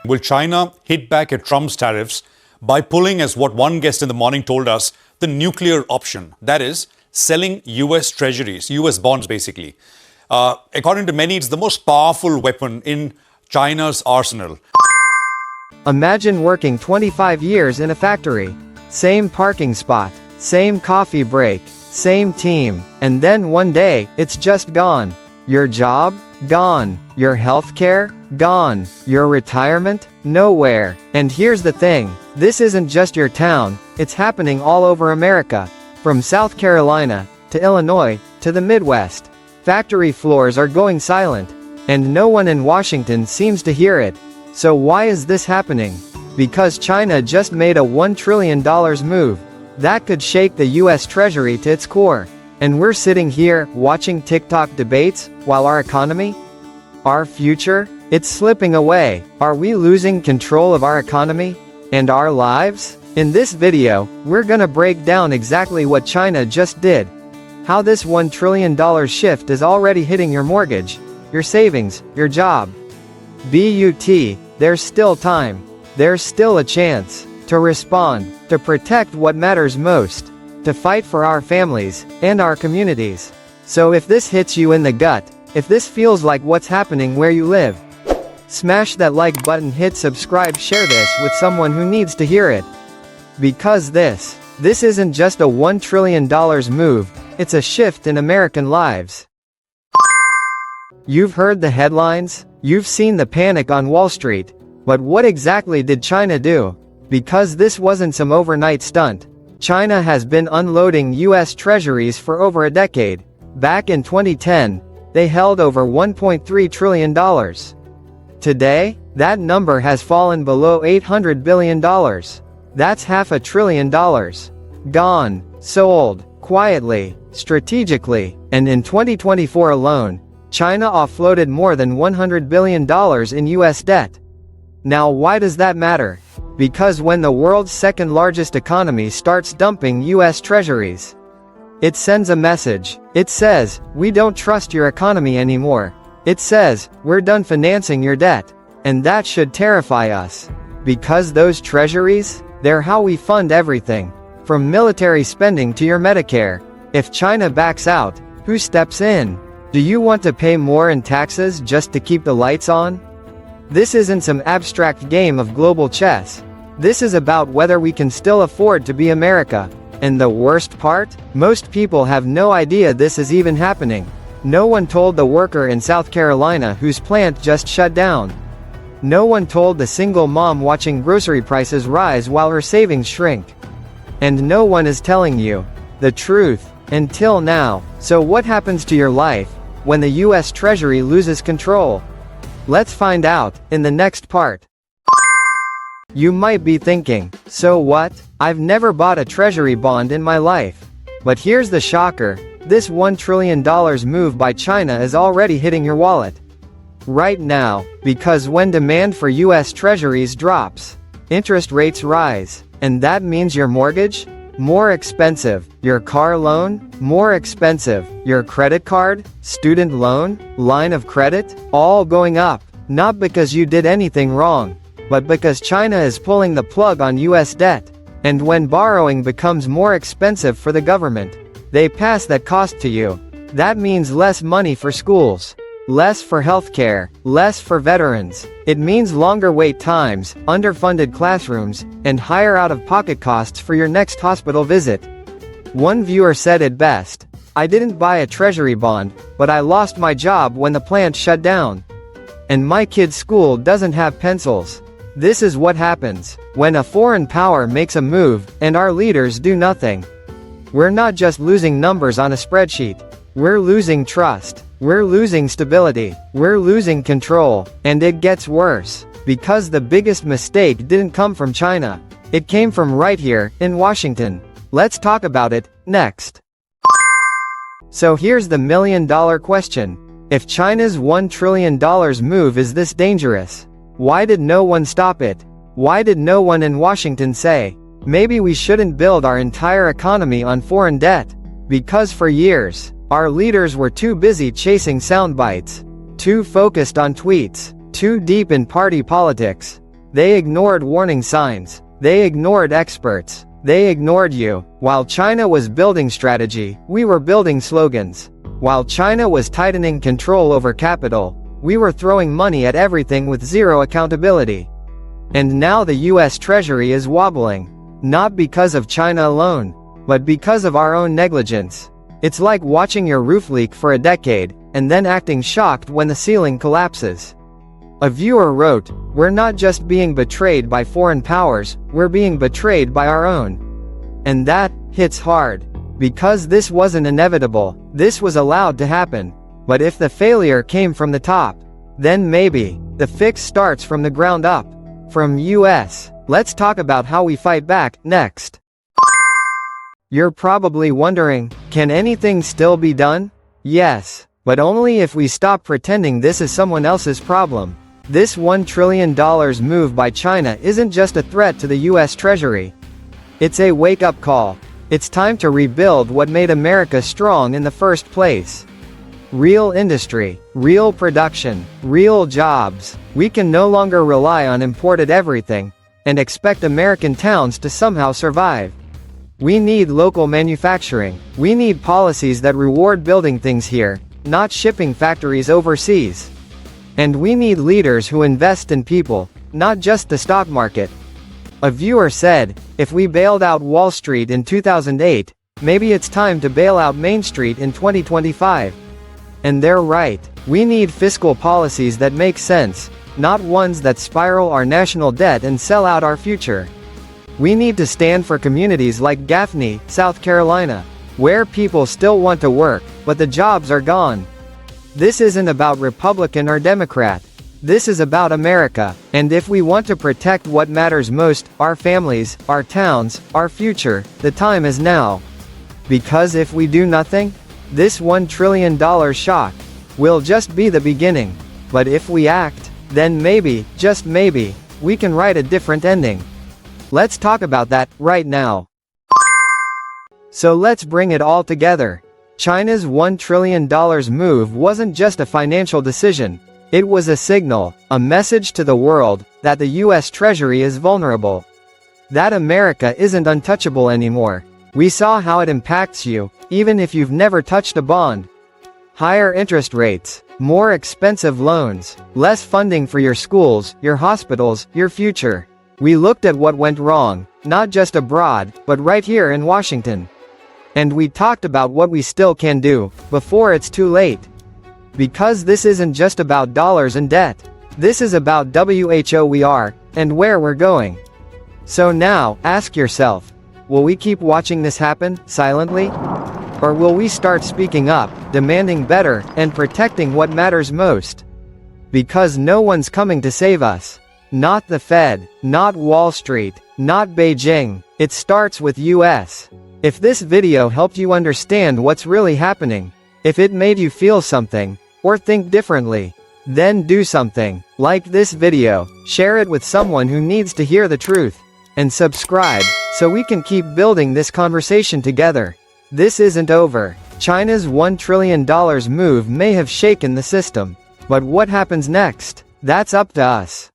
Will China hit back at Trump's tariffs by pulling, as what one guest in the morning told us, the nuclear option? That is, selling US Treasuries, US bonds basically. According to many, it's the most powerful weapon in China's arsenal. Imagine working 25 years in a factory. Same parking spot, same coffee break, same team, and then one day, it's just gone. Your job? Gone. Your healthcare? Gone. Your retirement? Nowhere. And here's the thing, this isn't just your town, it's happening all over America. From South Carolina, to Illinois, to the Midwest. Factory floors are going silent. And no one in Washington seems to hear it. So why is this happening? Because China just made a $1 trillion move. That could shake the US Treasury to its core. And we're sitting here, watching TikTok debates, while our economy? Our future? It's slipping away. Are we losing control of our economy? And our lives? In this video, we're gonna break down exactly what China just did. How this $1 trillion shift is already hitting your mortgage, your savings, your job. But, there's still time. There's still a chance to respond, to protect what matters most, to fight for our families and our communities. So if this hits you in the gut, if this feels like what's happening where you live, smash that like button, hit subscribe, share this with someone who needs to hear it. Because this isn't just a $1 trillion move, it's a shift in American lives. You've heard the headlines, you've seen the panic on Wall Street, but what exactly did China do? Because this wasn't some overnight stunt. China has been unloading US Treasuries for over a decade. Back in 2010, they held over $1.3 trillion. Today, that number has fallen below $800 billion. That's $500 billion. Gone, sold, quietly, strategically, and in 2024 alone, China offloaded more than $100 billion in US debt. Now why does that matter? Because when the world's second largest economy starts dumping US Treasuries, it sends a message. It says, we don't trust your economy anymore. It says, we're done financing your debt. And that should terrify us. Because those treasuries, they're how we fund everything. From military spending to your Medicare. If China backs out, who steps in? Do you want to pay more in taxes just to keep the lights on? This isn't some abstract game of global chess. This is about whether we can still afford to be America. And the worst part? Most people have no idea this is even happening. No one told the worker in South Carolina whose plant just shut down. No one told the single mom watching grocery prices rise while her savings shrink. And no one is telling you the truth, until now. So what happens to your life when the US Treasury loses control? Let's find out in the next part. You might be thinking, so what? I've never bought a treasury bond in my life. But here's the shocker, this $1 trillion move by China is already hitting your wallet. Right now, because when demand for US Treasuries drops, interest rates rise, and that means your mortgage? More expensive. Your car loan? More expensive. Your credit card? Student loan? Line of credit? All going up. Not because you did anything wrong, but because China is pulling the plug on US debt. And when borrowing becomes more expensive for the government, they pass that cost to you. That means less money for schools, less for healthcare, less for veterans. It means longer wait times, underfunded classrooms, and higher out-of-pocket costs for your next hospital visit. One viewer said it best, I didn't buy a treasury bond, but I lost my job when the plant shut down. And my kid's school doesn't have pencils. This is what happens when a foreign power makes a move, and our leaders do nothing. We're not just losing numbers on a spreadsheet. We're losing trust. We're losing stability. We're losing control. And it gets worse. Because the biggest mistake didn't come from China. It came from right here, in Washington. Let's talk about it, next. So here's the million-dollar question. If China's $1 trillion move is this dangerous, why did no one stop it? Why did no one in Washington say, maybe we shouldn't build our entire economy on foreign debt? Because for years, our leaders were too busy chasing sound bites, too focused on tweets, too deep in party politics. They ignored warning signs. They ignored experts. They ignored you. While China was building strategy, we were building slogans. While China was tightening control over capital, we were throwing money at everything with zero accountability. And now the US Treasury is wobbling. Not because of China alone, but because of our own negligence. It's like watching your roof leak for a decade, and then acting shocked when the ceiling collapses. A viewer wrote, "We're not just being betrayed by foreign powers, we're being betrayed by our own." And that hits hard. Because this wasn't inevitable, this was allowed to happen. But if the failure came from the top, then maybe the fix starts from the ground up. From US. Let's talk about how we fight back next. You're probably wondering, can anything still be done? Yes, but only if we stop pretending this is someone else's problem. This $1 trillion move by China isn't just a threat to the US Treasury. It's a wake-up call. It's time to rebuild what made America strong in the first place. Real industry, real production, real jobs. We can no longer rely on imported everything and expect American towns to somehow survive. We need local manufacturing. We need policies that reward building things here, not shipping factories overseas. And we need leaders who invest in people, not just the stock market. A viewer said, if we bailed out Wall Street in 2008, maybe it's time to bail out Main Street in 2025. And they're right. We need fiscal policies that make sense, not ones that spiral our national debt and sell out our future. We need to stand for communities like Gaffney, South Carolina, where people still want to work, but the jobs are gone. This isn't about Republican or Democrat. This is about America, and if we want to protect what matters most, our families, our towns, our future, the time is now. Because if we do nothing, this $1 trillion shock will just be the beginning. But if we act, then maybe, just maybe, we can write a different ending. Let's talk about that, right now. So let's bring it all together. China's $1 trillion move wasn't just a financial decision. It was a signal, a message to the world, that the US Treasury is vulnerable. That America isn't untouchable anymore. We saw how it impacts you, even if you've never touched a bond. Higher interest rates, more expensive loans, less funding for your schools, your hospitals, your future. We looked at what went wrong, not just abroad, but right here in Washington. And we talked about what we still can do, before it's too late. Because this isn't just about dollars and debt. This is about who we are, and where we're going. So now, ask yourself, will we keep watching this happen, silently? Or will we start speaking up, demanding better, and protecting what matters most? Because no one's coming to save us. Not the Fed, not Wall Street, not Beijing. It starts with US. If this video helped you understand what's really happening, if it made you feel something, or think differently, then do something. Like this video, share it with someone who needs to hear the truth, and subscribe, so we can keep building this conversation together. This isn't over. China's $1 trillion move may have shaken the system. But what happens next? That's up to us.